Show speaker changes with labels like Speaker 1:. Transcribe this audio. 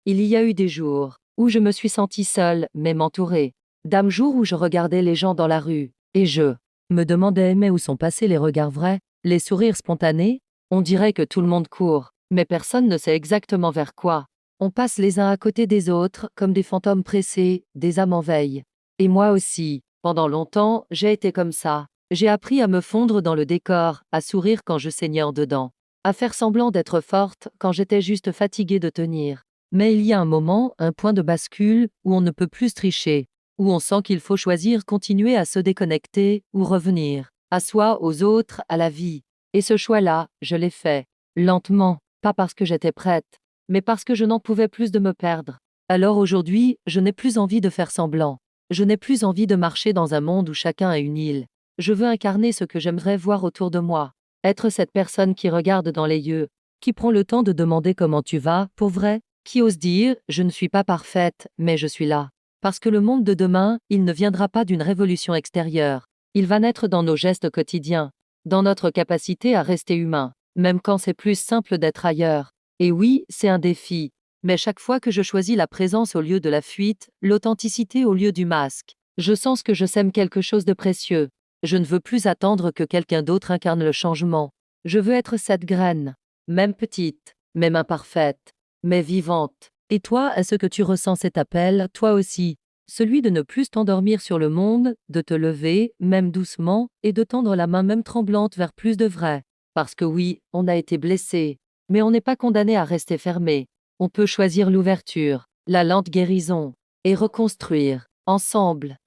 Speaker 1: Il y a eu des jours où je me suis sentie seule, même entourée. D'un jour où je regardais les gens dans la rue, et je me demandais mais où sont passés les regards vrais, les sourires spontanés. On dirait que tout le monde court, mais personne ne sait exactement vers quoi. On passe les uns à côté des autres comme des fantômes pressés, des âmes en veille. Et moi aussi, pendant longtemps, j'ai été comme ça. J'ai appris à me fondre dans le décor, à sourire quand je saignais en dedans, à faire semblant d'être forte quand j'étais juste fatiguée de tenir. Mais il y a un moment, un point de bascule, où on ne peut plus tricher, où on sent qu'il faut choisir continuer à se déconnecter ou revenir, à soi, aux autres, à la vie. Et ce choix-là, je l'ai fait, lentement, pas parce que j'étais prête, mais parce que je n'en pouvais plus de me perdre. Alors aujourd'hui, je n'ai plus envie de faire semblant. Je n'ai plus envie de marcher dans un monde où chacun est une île. Je veux incarner ce que j'aimerais voir autour de moi. Être cette personne qui regarde dans les yeux, qui prend le temps de demander comment tu vas, pour vrai, qui ose dire je ne suis pas parfaite, mais je suis là. Parce que le monde de demain, il ne viendra pas d'une révolution extérieure. Il va naître dans nos gestes quotidiens, dans notre capacité à rester humain, même quand c'est plus simple d'être ailleurs. Et oui, c'est un défi. Mais chaque fois que je choisis la présence au lieu de la fuite, l'authenticité au lieu du masque, je sens que je sème quelque chose de précieux. Je ne veux plus attendre que quelqu'un d'autre incarne le changement. Je veux être cette graine, même petite, même imparfaite, mais vivante. Et toi, est-ce que tu ressens cet appel, toi aussi? Celui de ne plus t'endormir sur le monde, de te lever, même doucement, et de tendre la main même tremblante vers plus de vrai. Parce que oui, on a été blessé, mais on n'est pas condamné à rester fermé. On peut choisir l'ouverture, la lente guérison, et reconstruire, ensemble.